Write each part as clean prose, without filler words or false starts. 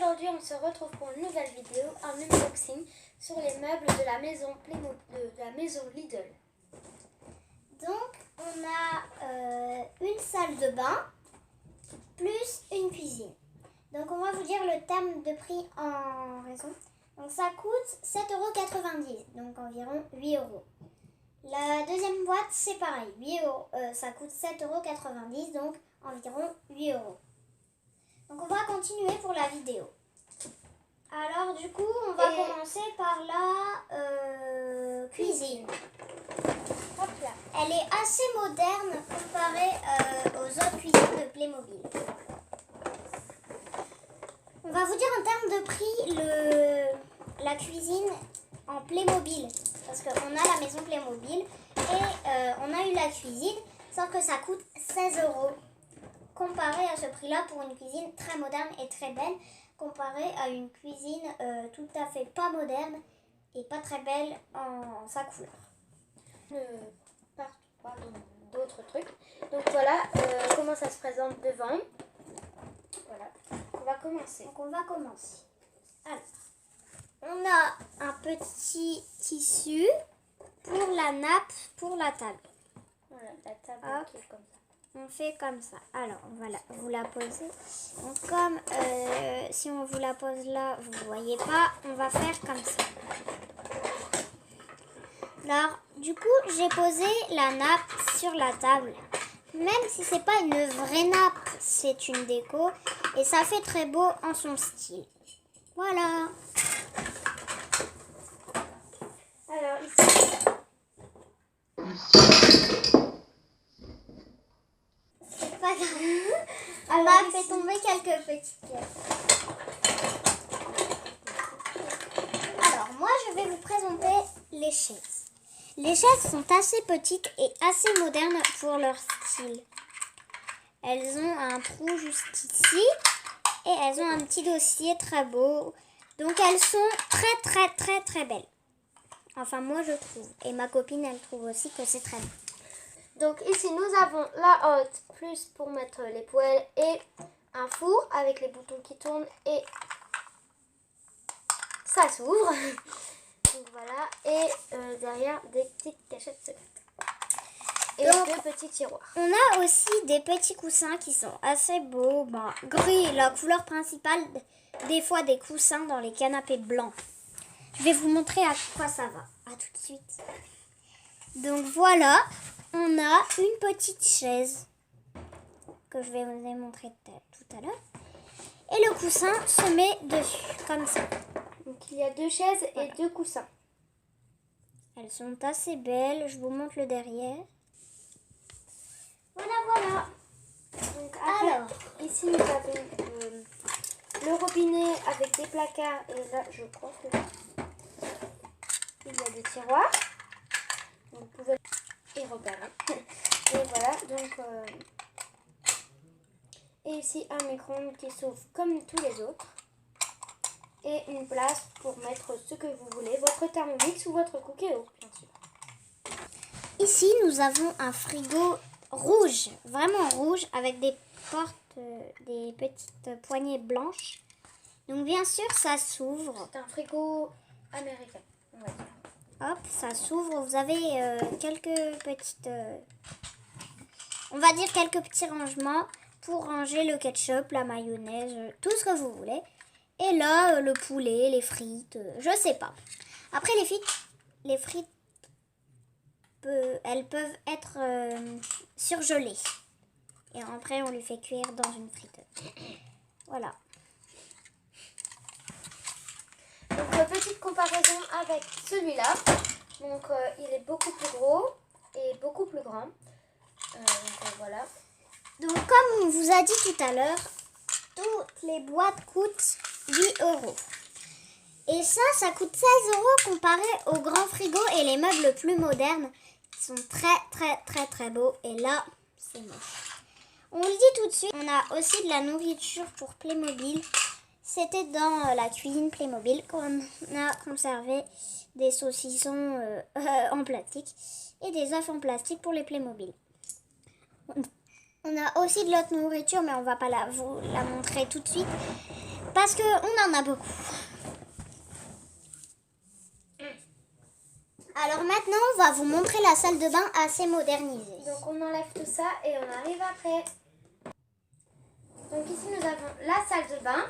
Aujourd'hui, on se retrouve pour une nouvelle vidéo, un unboxing sur les meubles de la maison Lidl. Donc, on a une salle de bain plus une cuisine. Donc, on va vous dire le terme de prix en raison. Donc, ça coûte 7,90 €, donc environ 8 €. La deuxième boîte, c'est pareil, 8 €. Ça coûte 7,90 €, donc environ 8 €. Donc, on va continuer pour la vidéo. Alors, du coup, on va commencer par la cuisine. Hop là. Elle est assez moderne comparée aux autres cuisines de Playmobil. On va vous dire en termes de prix la cuisine en Playmobil. Parce qu'on a la maison Playmobil et on a eu la cuisine, sauf que ça coûte 16 € comparé à ce prix-là pour une cuisine très moderne et très belle, comparée à une cuisine tout à fait pas moderne et pas très belle en sa couleur. D'autres trucs. Donc voilà comment ça se présente devant. Voilà, on va commencer. Donc on va commencer. Alors, on a un petit tissu pour la nappe, pour la table. Voilà, la table qui est comme ça. On fait comme ça. Alors, on va vous la poser. Donc, comme si on vous la pose là, vous ne voyez pas, on va faire comme ça. Alors, du coup, j'ai posé la nappe sur la table. Même si c'est pas une vraie nappe, c'est une déco. Et ça fait très beau en son style. Voilà. Alors, ici... Pas grave. On m'a fait tomber quelques petites pièces. Alors, moi, je vais vous présenter les chaises. Les chaises sont assez petites et assez modernes pour leur style. Elles ont un trou juste ici et elles ont un petit dossier très beau. Donc, elles sont très belles. Enfin, moi, je trouve. Et ma copine, elle trouve aussi que c'est très beau. Donc ici nous avons la hotte plus pour mettre les poêles et un four avec les boutons qui tournent et ça s'ouvre. Donc voilà, et derrière des petites cachettes secrètes. Et donc, deux petits tiroirs. On a aussi des petits coussins qui sont assez beaux. Gris, la couleur principale des fois des coussins dans les canapés blancs. Je vais vous montrer à quoi ça va. À tout de suite. Donc voilà. On a une petite chaise que je vais vous montrer tout à l'heure. Et le coussin se met dessus, comme ça. Donc il y a deux chaises et deux coussins. Elles sont assez belles. Je vous montre le derrière. Voilà. Donc alors, ici nous avons le robinet avec des placards. Et là, je crois que il y a des tiroirs. Donc, vous pouvez... Et repérer. Et voilà, donc... Et ici, un micro-ondes qui s'ouvre comme tous les autres. Et une place pour mettre ce que vous voulez, votre Thermomix ou votre Cookéo, bien sûr. Ici, nous avons un frigo rouge, vraiment rouge, avec des portes, des petites poignées blanches. Donc, bien sûr, ça s'ouvre. C'est un frigo américain, on va dire. Hop, ça s'ouvre. Vous avez quelques petites... on va dire quelques petits rangements pour ranger le ketchup, la mayonnaise, tout ce que vous voulez. Et là, le poulet, les frites, je sais pas. Après, les frites, elles peuvent être surgelées. Et après, on les fait cuire dans une friteuse. Voilà. Donc, petite comparaison avec celui-là. Donc, il est beaucoup plus gros et beaucoup plus grand. Donc, voilà. Donc, comme on vous a dit tout à l'heure, toutes les boîtes coûtent 8 €. Et ça coûte 16 € comparé aux grands frigos et les meubles plus modernes qui sont très beaux. Et là, c'est moche. On le dit tout de suite, on a aussi de la nourriture pour Playmobil. C'était dans la cuisine Playmobil qu'on a conservé des saucissons en plastique et des œufs en plastique pour les Playmobil. On a aussi de l'autre nourriture, mais on ne va pas vous la montrer tout de suite parce qu'on en a beaucoup. Alors maintenant, on va vous montrer la salle de bain assez modernisée. Donc on enlève tout ça et on arrive après. Donc ici nous avons la salle de bain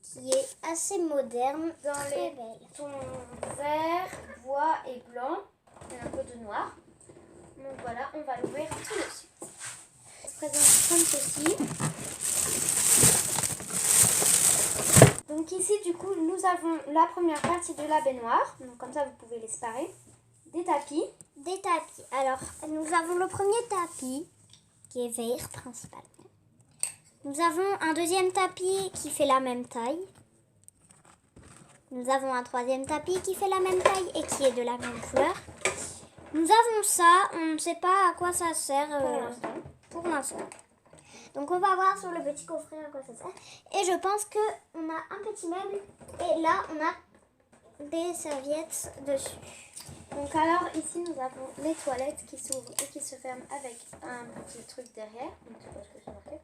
Qui est assez moderne, dans très les belle. tons vert, bois et blanc. Il y a un peu de noir. Donc voilà, on va l'ouvrir tout de suite. On se présente comme ceci. Donc ici du coup nous avons la première partie de la baignoire. Donc comme ça vous pouvez les séparer. Des tapis. Des tapis. Alors, nous avons le premier tapis qui est vert principalement. Nous avons un deuxième tapis qui fait la même taille. Nous avons un troisième tapis qui fait la même taille et qui est de la même couleur. Nous avons ça, on ne sait pas à quoi ça sert pour l'instant. Donc on va voir sur le petit coffret à quoi ça sert. Et je pense qu'on a un petit meuble et là on a des serviettes dessus. Donc alors ici nous avons les toilettes qui s'ouvrent et qui se ferment avec un petit truc derrière. Je ne sais pas ce que c'est marqué.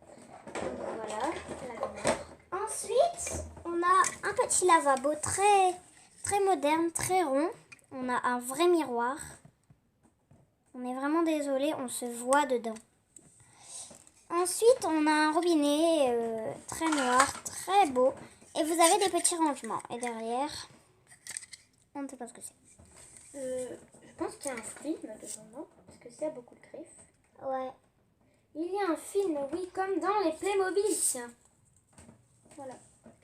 Donc voilà, la baignoire. Ensuite, on a un petit lavabo très moderne, très rond. On a un vrai miroir. On est vraiment désolé, on se voit dedans. Ensuite, on a un robinet très noir, très beau. Et vous avez des petits rangements. Et derrière, on ne sait pas ce que c'est. Je pense qu'il y a un film dedans, parce que ça a beaucoup de griffes. Ouais. Il y a un film, oui, comme dans les Playmobil, tiens. Voilà.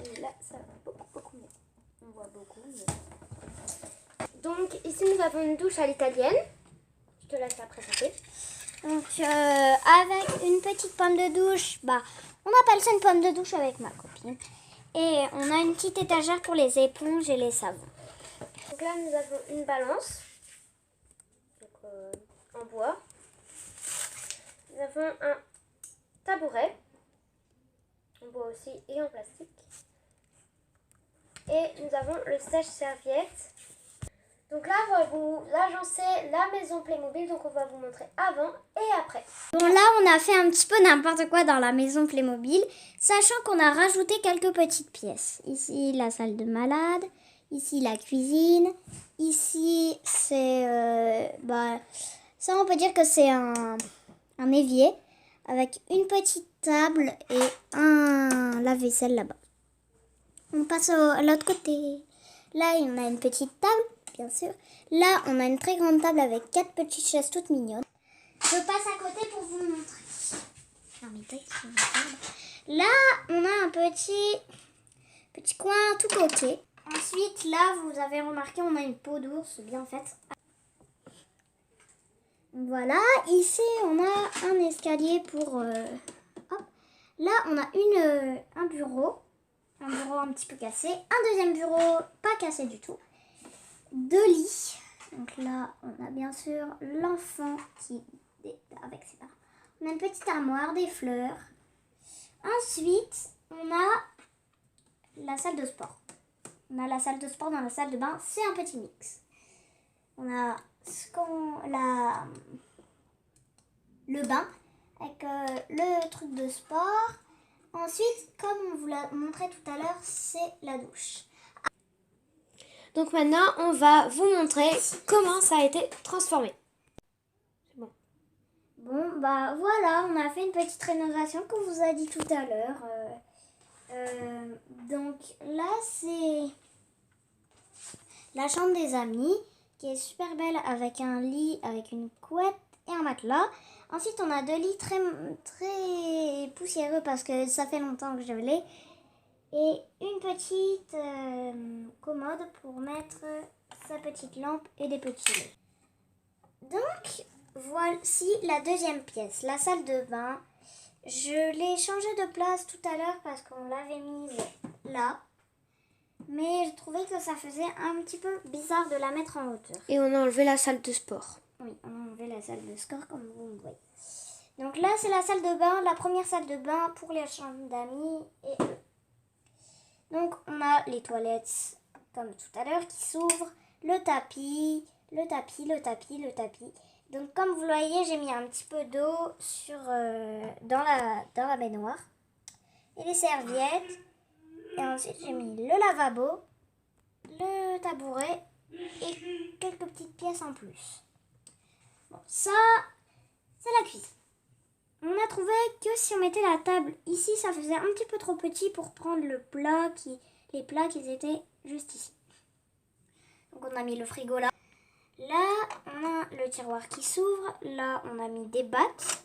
Et là, ça va beaucoup mieux. On voit beaucoup mieux. Donc, ici, nous avons une douche à l'italienne. Je te laisse la présenter. Donc, avec une petite pomme de douche, on appelle ça une pomme de douche avec ma copine. Et on a une petite étagère pour les éponges et les savons. Donc là, nous avons une balance. Donc, en bois. Nous avons un tabouret. En bois aussi et en plastique. Et nous avons le sèche-serviette. Donc là, on va vous agencer la maison Playmobil. Donc on va vous montrer avant et après. Bon, là, on a fait un petit peu n'importe quoi dans la maison Playmobil, sachant qu'on a rajouté quelques petites pièces. Ici, la salle de malade. Ici, la cuisine. Ici, c'est... ça, on peut dire que c'est un évier avec une petite table et un lave-vaisselle là-bas. On passe à l'autre côté. Là, on a une petite table, bien sûr. Là, on a une très grande table avec 4 petites chaises toutes mignonnes. Je passe à côté pour vous montrer. Non, mais là, on a un petit coin tout côté. Ensuite, là, vous avez remarqué, on a une peau d'ours bien faite. Voilà, ici, on a un escalier pour... hop. Là, on a un bureau. Un bureau un petit peu cassé. Un deuxième bureau pas cassé du tout. 2 lits. Donc là, on a bien sûr l'enfant qui est avec ses parents. On a une petite armoire, des fleurs. Ensuite, on a la salle de sport. On a la salle de sport dans la salle de bain. C'est un petit mix. On a le bain avec le truc de sport. Ensuite, comme on vous l'a montré tout à l'heure, c'est la douche. Donc maintenant, on va vous montrer comment ça a été transformé. C'est bon. Bon, voilà, on a fait une petite rénovation qu'on vous a dit tout à l'heure. Donc là, c'est la chambre des amis qui est super belle avec un lit, avec une couette et un matelas. Ensuite, on a 2 lits très poussiéreux parce que ça fait longtemps que je l'ai. Et une petite commode pour mettre sa petite lampe et des petits lits. Donc, voici la deuxième pièce, la salle de bain. Je l'ai changée de place tout à l'heure parce qu'on l'avait mise là. Mais je trouvais que ça faisait un petit peu bizarre de la mettre en hauteur. Et on a enlevé la salle de sport. Oui, on a enlevé la salle de sport comme vous le voyez. Donc là, c'est la salle de bain, la première salle de bain pour les chambres d'amis et eux. Donc, on a les toilettes, comme tout à l'heure, qui s'ouvrent, le tapis. Donc, comme vous le voyez, j'ai mis un petit peu d'eau dans la baignoire. Et les serviettes. Et ensuite, j'ai mis le lavabo, le tabouret et quelques petites pièces en plus. Bon, ça, c'est la cuisine. On a trouvé que si on mettait la table ici, ça faisait un petit peu trop petit pour prendre les plats qui étaient juste ici. Donc on a mis le frigo là. Là, on a le tiroir qui s'ouvre. Là, on a mis des battes.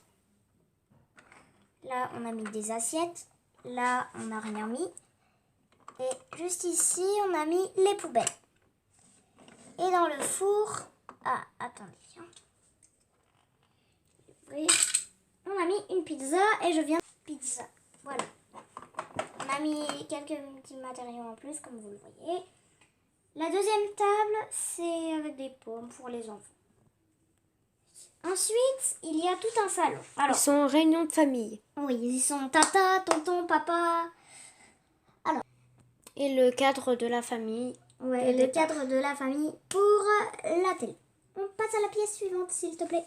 Là, on a mis des assiettes. Là, on n'a rien mis. Et juste ici, on a mis les poubelles. Et dans le four... Ah, attendez. On a mis une pizza et je viens de pizza. Voilà. On a mis quelques petits matériaux en plus, comme vous le voyez. La deuxième table, c'est avec des pommes pour les enfants. Ensuite, il y a tout un salon. Alors, ils sont en réunion de famille. Oui, ils sont tata, tonton, papa. Alors. Et le cadre de la famille. Ouais, le cadre de la famille pour la télé. On passe à la pièce suivante, s'il te plaît.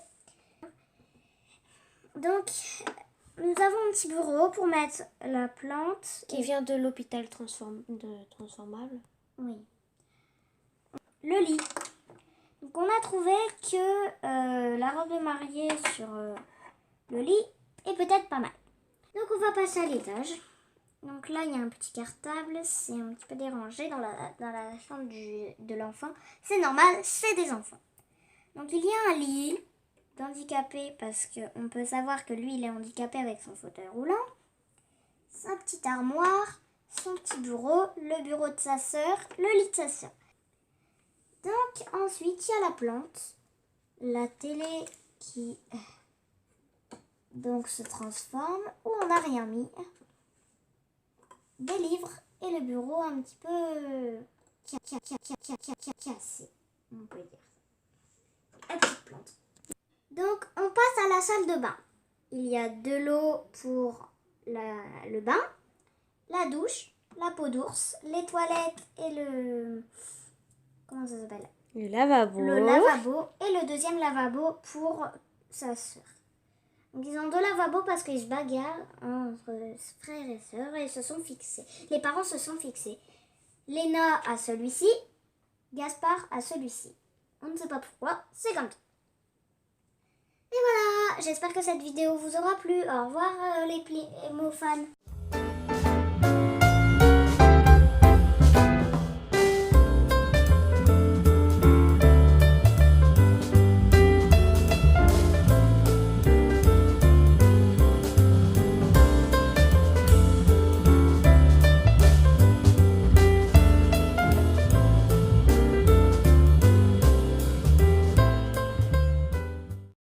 Donc, nous avons un petit bureau pour mettre la plante. Qui vient de l'hôpital transformable. Oui. Le lit. Donc, on a trouvé que la robe de mariée sur le lit est peut-être pas mal. Donc, on va passer à l'étage. Donc là, il y a un petit cartable. C'est un petit peu dérangé dans la chambre de l'enfant. C'est normal, c'est des enfants. Donc, il y a un lit d'handicapé parce qu'on peut savoir que lui, il est handicapé avec son fauteuil roulant. Sa petite armoire, son petit bureau, le bureau de sa sœur, le lit de sa sœur. Donc, ensuite, il y a la plante, la télé qui donc se transforme, où on n'a rien mis, des livres et le bureau un petit peu cassé, on peut dire. La petite plante. Donc, on passe à la salle de bain. Il y a de l'eau pour le bain, la douche, la peau d'ours, les toilettes et le... Comment ça s'appelle? Le lavabo. Le lavabo et le deuxième lavabo pour sa sœur. Donc, ils ont deux lavabos parce qu'ils se bagarrent entre frères et sœurs et ils se sont fixés. Les parents se sont fixés. Léna a celui-ci, Gaspard a celui-ci. On ne sait pas pourquoi, c'est comme ça. Et voilà, j'espère que cette vidéo vous aura plu. Au revoir les mots fans.